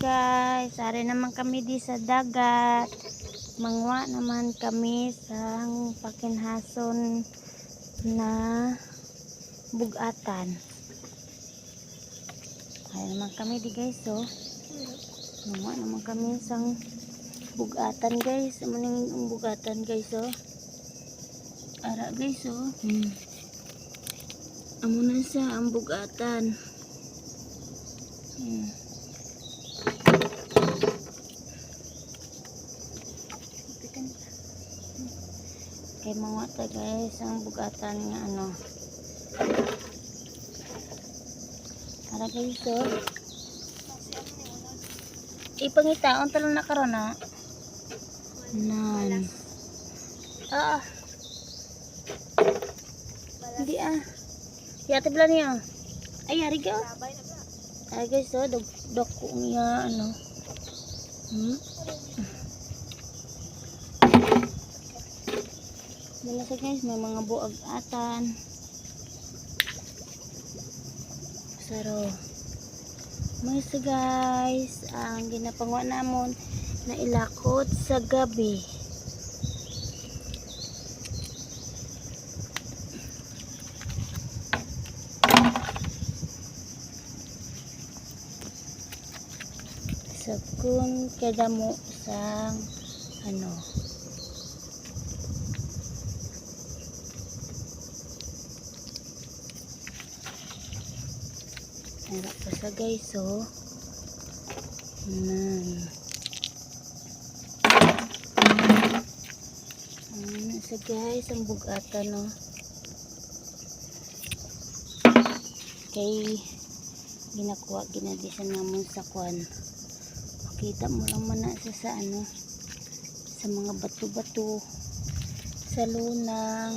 guys, ari naman kami di sa dagat. Mangwa naman kami sa pakinhason na bugatan. Ari naman kami di guys, oh. Mangwa naman kami sa bugatan guys. Maning bugatan guys, oh. Ara guys, oh. Amo na sa ang bugatan. Kay mga ta guys ang bugatan nga ano. Para guys, oh. Ipangitaon talo na karon na. Nan. Hindi Yate bala niya. Ay hari ka. Ay guys, oh, dok niya ano. Dala sa guys, may mga buag atan. Saro. May sa guys, ang ginapangwa namon na ilakot sa gabi. Sagkun kadamo sa ano. Harap pa sa guys, oh. Sa guys, ang bugatan, oh. Kay ginakuha, ginadisan naman sa kwan. Makita mo lang man na sa ano, sa mga bato-bato, sa lunang.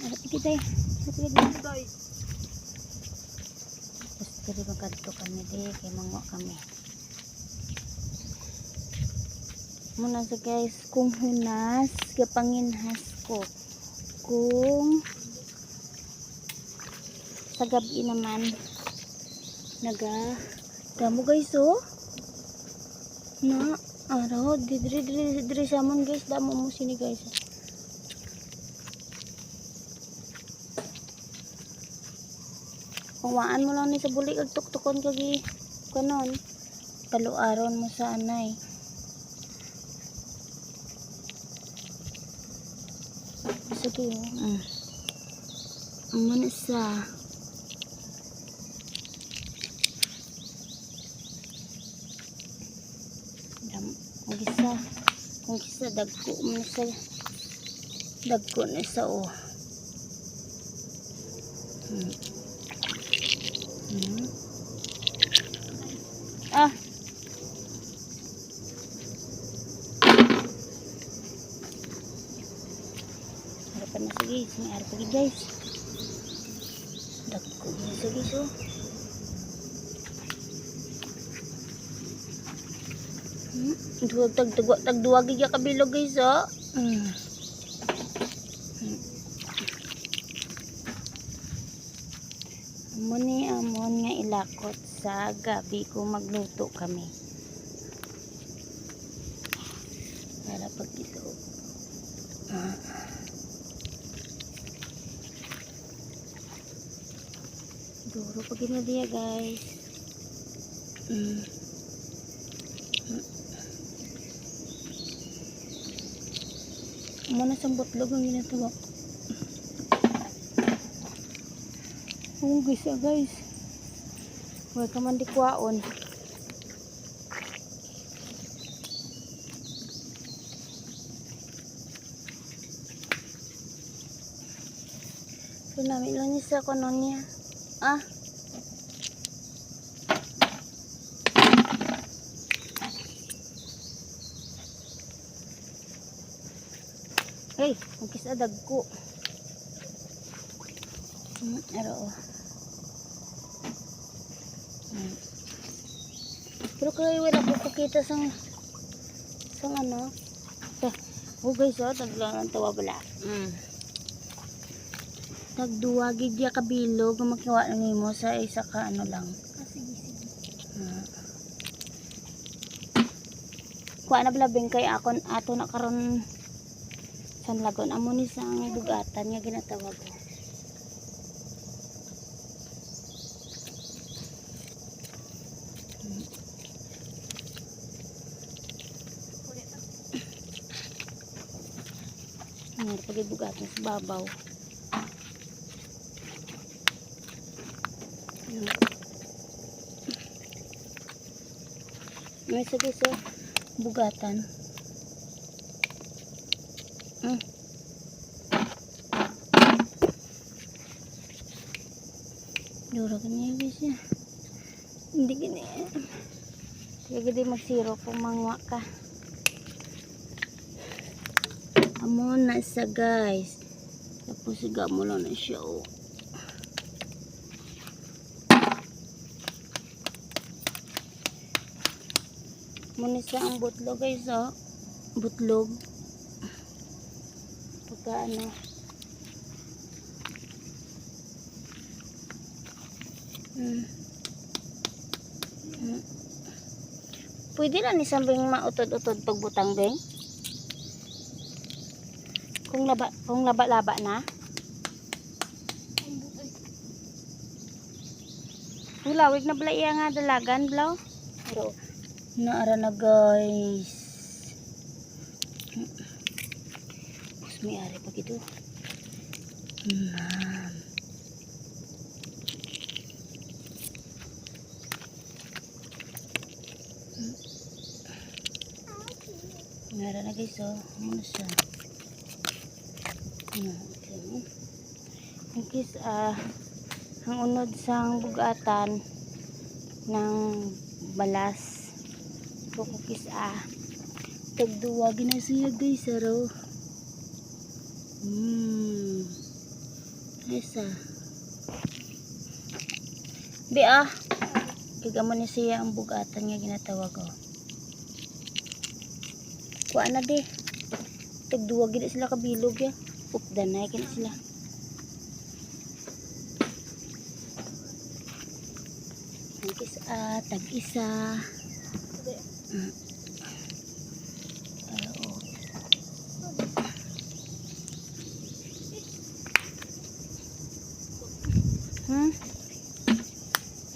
Harap kita eh. Jadi magkadto kami di kay mangwa kami. Muna sa guys, kung hunas kapanginhas ko, kung sa gabi naman damo guys, oh. Na araw diri samon guys, damo mo sini guys. Pawaan mo lang ni sa bulik ag tuktukon kagi kanon. Paluaron mo sa anay. Sige, ang manasa. Kung kisa dagko mo sa dagko na sa oh. Harapan na sige, may harap lagi guys. Dagko na sige, so. Tagduwag iya kabilog guys, oh. Amon nga ilakot sa gabi kung magluto kami. Para pag ito. Duro pag inadiya guys. Muna sa butlog ang ginatawak. Oh guys, huwag ka man di kwaon. So namin lang niya sa konon niya. Hey, magkis adag ko. Aro. Pero kaya wala ko pakita sang ano. Oh guys, oh, taglang tawa bala. Tagduwagid ya kabilog makiwa nimo sa isa ka ano lang. Sige. Kuha na blabing kay akon ato na karon sanlagon amo ni sang bugatan nga ginatawag ko. Ngayon pag ibugatan sa babaw. May sabi sa bugatan. Dura kanya guys ya. Hindi gini. Kaya gini magsiro kung mangwa ka. Amo na sa guys. Tapos siga mo lang na siya oh. Muna sa ang butlog guys oh. Butlog. Pagka ano. Pwede na ni sambing mautod-utod pagbutang beng. Kung laba-laba na. Ulawig na bala iya nga dalagan blaw. Pero naara na guys. Mas may ari pa gito. Naara na guys oh. Ano siya? Guys ang unod sang bugatan ng balas kukis tagduwa ginasiya guys araw esa bi kagamo ni siya ang bugatan nga ginatawag ko kuha na di tagduwa gina sila kabilog ya updanay kina sila tag-isa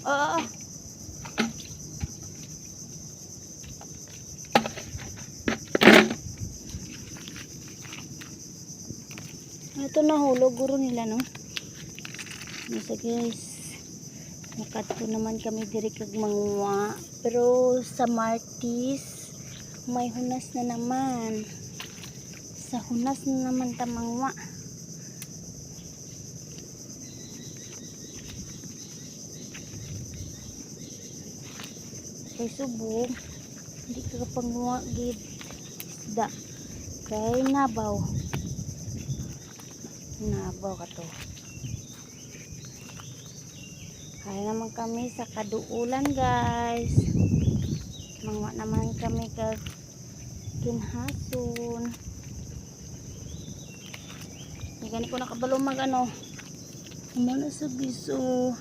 oo ito nahulog guro nila no nasa guys nakadto naman kami diri kag mangwa pero sa Martis may hunas na naman sa hunas na naman ta mangwa kay subog hindi ka pangwa gid isda kay nabaw ka to. Kaya naman kami sa kaduulan guys. Mangwa naman kami kag kinhason. Gani ko nakabalo mag ano. Umana sa biso.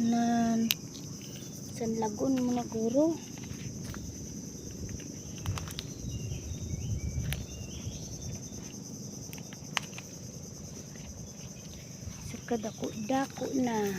Nan sanlagon mo na guro. Kadako-dako na.